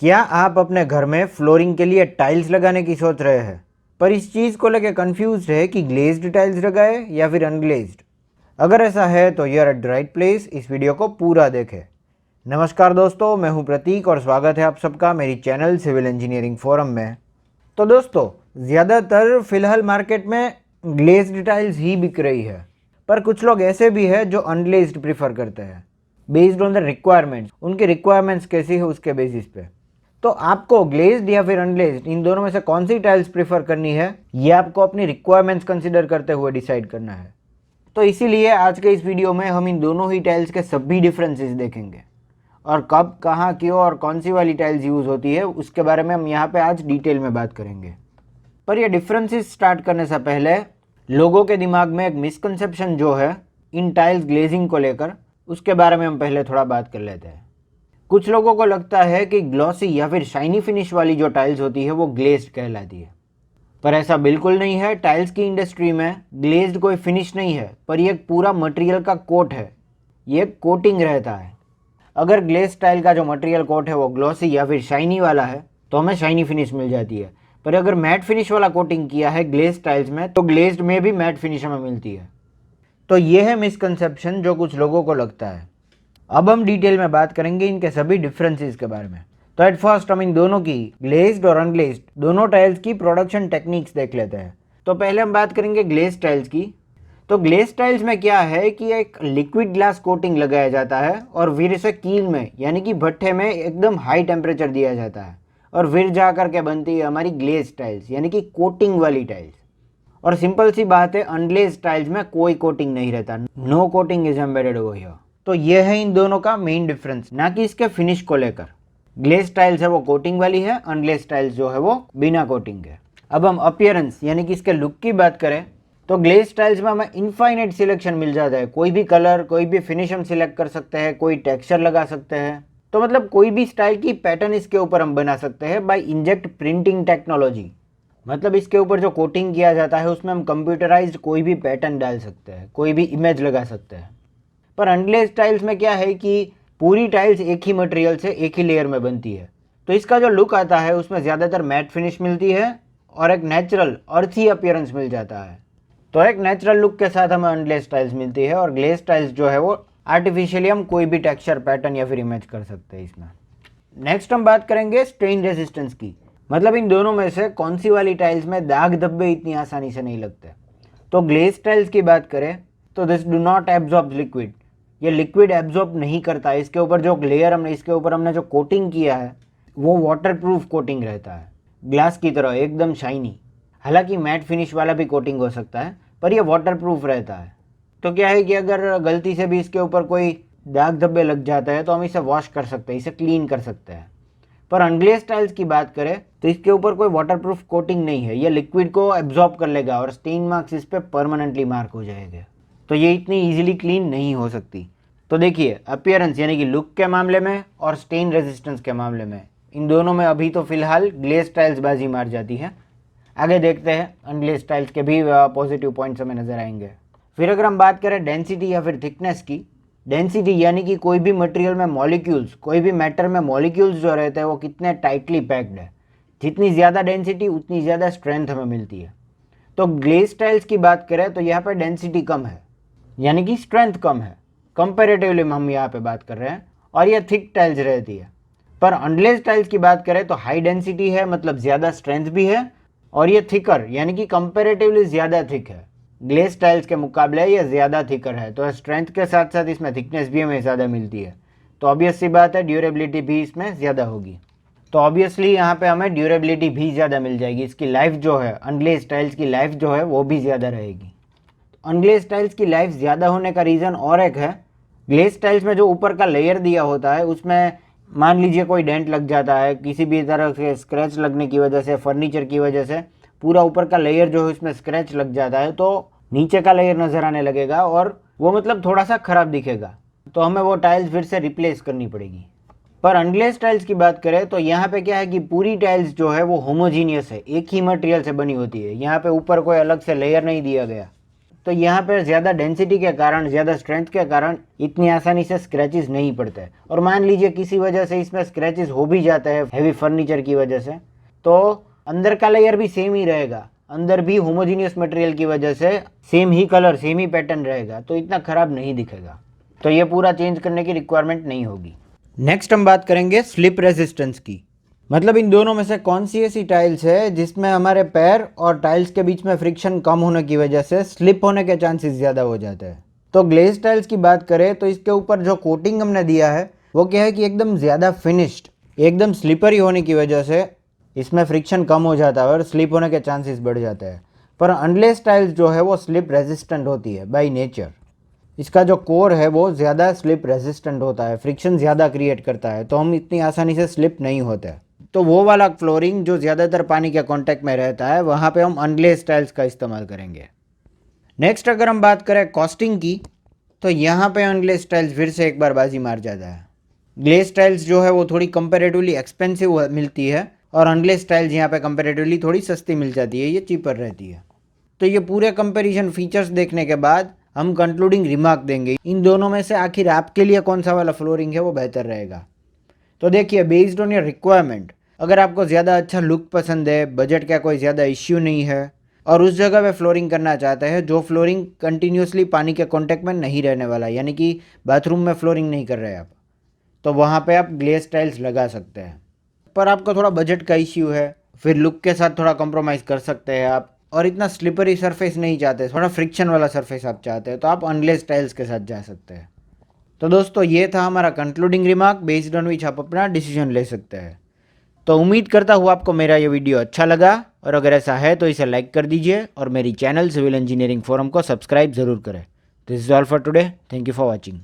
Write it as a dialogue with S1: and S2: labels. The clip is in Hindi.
S1: क्या आप अपने घर में फ्लोरिंग के लिए टाइल्स लगाने की सोच रहे हैं, पर इस चीज़ को लेकर कंफ्यूज है कि ग्लेज्ड टाइल्स लगाए या फिर अनग्लेज्ड? अगर ऐसा है तो you are at the right place. इस वीडियो को पूरा देखें। नमस्कार दोस्तों, मैं हूं प्रतीक और स्वागत है आप सबका मेरी चैनल सिविल इंजीनियरिंग फोरम में। तो दोस्तों, ज़्यादातर फिलहाल मार्केट में ग्लेज्ड टाइल्स ही बिक रही है, पर कुछ लोग ऐसे भी हैं जो अनग्लेज्ड प्रीफर करते हैं बेस्ड ऑन द रिक्वायरमेंट्स। उनकी रिक्वायरमेंट्स कैसी है उसके बेसिस पे। तो आपको ग्लेज्ड या फिर अनग्लेज्ड इन दोनों में से कौन सी टाइल्स प्रीफर करनी है, ये आपको अपनी रिक्वायरमेंट्स कंसिडर करते हुए डिसाइड करना है। तो इसीलिए आज के इस वीडियो में हम इन दोनों ही टाइल्स के सभी डिफरेंसेस देखेंगे और कब, कहाँ, क्यों और कौन सी वाली टाइल्स यूज़ होती है उसके बारे में हम यहाँ पे आज डिटेल में बात करेंगे। पर ये डिफरेंसेस स्टार्ट करने से पहले लोगों के दिमाग में एक मिसकंसेप्शन जो है इन टाइल्स ग्लेजिंग को लेकर, उसके बारे में हम पहले थोड़ा बात कर लेते हैं। कुछ लोगों को लगता है कि ग्लॉसी या फिर शाइनी फिनिश वाली जो टाइल्स होती है वो ग्लेज्ड कहलाती है, पर ऐसा बिल्कुल नहीं है। टाइल्स की इंडस्ट्री में ग्लेज्ड कोई फिनिश नहीं है, पर ये एक पूरा मटेरियल का कोट है, ये कोटिंग रहता है। अगर ग्लेज टाइल का जो मटेरियल कोट है वो ग्लॉसी या फिर शाइनी वाला है तो हमें शाइनी फिनिश मिल जाती है, पर अगर मैट फिनिश वाला कोटिंग किया है ग्लेज टाइल्स में तो ग्लेज्ड में भी मैट फिनिश हमें मिलती है। तो ये है मिसकंसेप्शन जो कुछ लोगों को लगता है। अब हम डिटेल में बात करेंगे इनके सभी डिफरेंसेस के बारे में। तो एट फर्स्ट हम इन दोनों की, ग्लेज्ड और अनग्लेज्ड दोनों टाइल्स की प्रोडक्शन टेक्निक्स देख लेते हैं। तो पहले हम बात करेंगे ग्लेज्ड टाइल्स की। तो ग्लेज्ड टाइल्स में क्या है कि एक लिक्विड ग्लास कोटिंग लगाया जाता है और फिर इसे कील में यानी कि भट्ठे में एकदम हाई टेम्परेचर दिया जाता है और फिर जा करके बनती है हमारी ग्लेज्ड टाइल्स यानी कि कोटिंग वाली टाइल्स। और सिंपल सी बात है, अनग्लेज्ड टाइल्स में कोई कोटिंग नहीं रहता, no coating is embedded over here. तो ये है इन दोनों का मेन डिफरेंस, ना कि इसके फिनिश को लेकर। ग्लेज टाइल्स है वो कोटिंग वाली है, अनग्लेज टाइल्स जो है वो बिना कोटिंग के। अब हम अपीयरेंस यानी कि इसके लुक की बात करें तो ग्लेज टाइल्स में हमें इनफाइनाइट सिलेक्शन मिल जाता है। कोई भी कलर, कोई भी फिनिश हम सिलेक्ट कर सकते हैं, कोई टेक्सचर लगा सकते हैं। तो मतलब कोई भी स्टाइल की पैटर्न इसके ऊपर हम बना सकते हैं बाय इंजेक्ट प्रिंटिंग टेक्नोलॉजी। मतलब इसके ऊपर जो कोटिंग किया जाता है उसमें हम कंप्यूटराइज्ड कोई भी पैटर्न डाल सकते हैं, कोई भी इमेज लगा सकते हैं। पर अनग्लेज्ड टाइल्स में क्या है कि पूरी टाइल्स एक ही मटेरियल से एक ही लेयर में बनती है, तो इसका जो लुक आता है उसमें ज़्यादातर मैट फिनिश मिलती है और एक नेचुरल अर्थी अपीयरेंस मिल जाता है। तो एक नेचुरल लुक के साथ हमें अनग्लेज्ड टाइल्स मिलती है और ग्लेज्ड टाइल्स जो है वो आर्टिफिशियली हम कोई भी टेक्सचर, पैटर्न या फिर इमेज कर सकते हैं इसमें। नेक्स्ट हम बात करेंगे स्ट्रेन रेजिस्टेंस की। मतलब इन दोनों में से कौन सी वाली टाइल्स में दाग धब्बे इतनी आसानी से नहीं लगते। तो ग्लेज्ड टाइल्स की बात करें तो this do not absorb liquid, ये लिक्विड एब्जॉर्ब नहीं करता। इसके ऊपर जो लेयर इसके ऊपर हमने जो कोटिंग किया है वो वाटरप्रूफ कोटिंग रहता है, ग्लास की तरह एकदम शाइनी। हालांकि मैट फिनिश वाला भी कोटिंग हो सकता है, पर ये वाटरप्रूफ रहता है। तो क्या है कि अगर गलती से भी इसके ऊपर कोई दाग धब्बे लग जाता है तो हम इसे वॉश कर सकते हैं, इसे क्लीन कर सकते हैं। पर अनग्लेज्ड टाइल्स की बात करें तो इसके ऊपर कोई वाटरप्रूफ कोटिंग नहीं है, ये लिक्विड को एब्जॉर्ब कर लेगा और स्टेन मार्क्स इस पर परमानेंटली मार्क हो जाएंगे, तो ये इतनी इजीली क्लीन नहीं हो सकती। तो देखिए, अपीयरेंस यानी कि लुक के मामले में और स्टेन रेजिस्टेंस के मामले में इन दोनों में अभी तो फिलहाल ग्लेज टाइल्स बाजी मार जाती है। आगे देखते हैं अनग्लेज टाइल्स के भी पॉजिटिव पॉइंट्स हमें नजर आएंगे। फिर अगर हम बात करें डेंसिटी या फिर थिकनेस की, डेंसिटी यानी कि कोई भी मटेरियल में मॉलिक्यूल्स, कोई भी मैटर में मॉलिक्यूल्स जो रहते हैं वो कितने टाइटली पैक्ड है। जितनी ज़्यादा डेंसिटी उतनी ज़्यादा स्ट्रेंथ हमें मिलती है। तो ग्लेज टाइल्स की बात करें तो यहाँ पर डेंसिटी कम है यानी कि स्ट्रेंथ कम है, कंपेरेटिवली हम यहाँ पे बात कर रहे हैं, और ये थिक टाइल्स रहती है। पर अनग्लेज टाइल्स की बात करें तो हाई डेंसिटी है, मतलब ज़्यादा स्ट्रेंथ भी है, और ये थिकर यानी कि कंपेरेटिवली ज़्यादा थिक है। ग्लेज टाइल्स के मुकाबले ये ज़्यादा थिकर है, तो स्ट्रेंथ के साथ साथ इसमें थिकनेस भी हमें ज़्यादा मिलती है। तो ऑब्वियस सी बात है ड्यूरेबिलिटी भी इसमें ज़्यादा होगी। तो ऑब्वियसली यहाँ पे हमें ड्यूरेबिलिटी भी ज़्यादा मिल जाएगी। इसकी लाइफ जो है, अनग्लेज टाइल्स की लाइफ जो है वो भी ज़्यादा रहेगी। अनग्लेज टाइल्स की लाइफ ज़्यादा होने का रीज़न और एक है, ग्लेज टाइल्स में जो ऊपर का लेयर दिया होता है उसमें मान लीजिए कोई डेंट लग जाता है, किसी भी तरह से स्क्रैच लगने की वजह से, फर्नीचर की वजह से पूरा ऊपर का लेयर जो है उसमें स्क्रैच लग जाता है, तो नीचे का लेयर नज़र आने लगेगा और वो मतलब थोड़ा सा ख़राब दिखेगा, तो हमें वो टाइल्स फिर से रिप्लेस करनी पड़ेगी। पर अनग्लेज टाइल्स की बात करें तो यहाँ पे क्या है कि पूरी टाइल्स जो है वो होमोजीनियस है, एक ही मटेरियल से बनी होती है। यहाँ पे ऊपर कोई अलग से लेयर नहीं दिया गया, तो यहाँ पर ज़्यादा डेंसिटी के कारण, ज़्यादा स्ट्रेंथ के कारण इतनी आसानी से स्क्रैचेस नहीं पड़ते। और मान लीजिए किसी वजह से इसमें स्क्रैचेस हो भी जाते हैं हैवी फर्नीचर की वजह से, तो अंदर का लेयर भी सेम ही रहेगा, अंदर भी होमोजीनियस मटेरियल की वजह से सेम ही कलर, सेम ही पैटर्न रहेगा, तो इतना ख़राब नहीं दिखेगा। तो ये पूरा चेंज करने की रिक्वायरमेंट नहीं होगी। नेक्स्ट हम बात करेंगे स्लिप रेजिस्टेंस की। मतलब इन दोनों में से कौन सी ऐसी टाइल्स है जिसमें हमारे पैर और टाइल्स के बीच में फ्रिक्शन कम होने की वजह से स्लिप होने के चांसेस ज़्यादा हो जाते हैं। तो ग्लेज टाइल्स की बात करें तो इसके ऊपर जो कोटिंग हमने दिया है वो क्या है कि एकदम ज़्यादा फिनिश्ड, एकदम स्लिपरी होने की वजह से इसमें फ्रिक्शन कम हो जाता है और स्लिप होने के चांसेस बढ़ जाते हैं। पर अनग्लेज टाइल्स जो है वो स्लिप रेजिस्टेंट होती है बाई नेचर। इसका जो कोर है वो ज़्यादा स्लिप रेजिस्टेंट होता है, फ्रिक्शन ज़्यादा क्रिएट करता है, तो हम इतनी आसानी से स्लिप नहीं होते। तो वो वाला फ्लोरिंग जो ज़्यादातर पानी के कांटेक्ट में रहता है वहाँ पे हम अनग्लेज टाइल्स का इस्तेमाल करेंगे। नेक्स्ट अगर हम बात करें कॉस्टिंग की, तो यहाँ पे अनग्लेज टाइल्स फिर से एक बार बाजी मार जाता है। ग्लेज टाइल्स जो है वो थोड़ी कंपेरेटिवली एक्सपेंसिव मिलती है और अनग्लेज टाइल्स यहाँ पे कंपेरेटिवली थोड़ी सस्ती मिल जाती है, ये चीपर रहती है। तो ये पूरे कंपेरिजन फीचर्स देखने के बाद हम कंक्लूडिंग रिमार्क देंगे इन दोनों में से आखिर आपके लिए कौन सा वाला फ्लोरिंग है वो बेहतर रहेगा। तो देखिए, बेस्ड ऑन योर रिक्वायरमेंट, अगर आपको ज़्यादा अच्छा लुक पसंद है, बजट का कोई ज़्यादा इश्यू नहीं है और उस जगह पे फ्लोरिंग करना चाहते हैं जो फ्लोरिंग कंटिन्यूसली पानी के कांटेक्ट में नहीं रहने वाला, यानी कि बाथरूम में फ्लोरिंग नहीं कर रहे आप, तो वहाँ पे आप ग्लेज टाइल्स लगा सकते हैं। पर आपको थोड़ा बजट का इश्यू है, फिर लुक के साथ थोड़ा कॉम्प्रोमाइज़ कर सकते हैं आप, और इतना स्लिपरी सरफेस नहीं चाहते, थोड़ा फ्रिक्शन वाला सरफेस आप चाहते हैं, तो आप अनग्लेज टाइल्स के साथ जा सकते हैं। तो दोस्तों, ये था हमारा concluding remark based on which आप अपना डिसीजन ले सकते हैं। तो उम्मीद करता हूँ आपको मेरा ये वीडियो अच्छा लगा, और अगर ऐसा है तो इसे लाइक कर दीजिए और मेरी चैनल सिविल इंजीनियरिंग फोरम को सब्सक्राइब ज़रूर करें। This is all for today. Thank you for watching.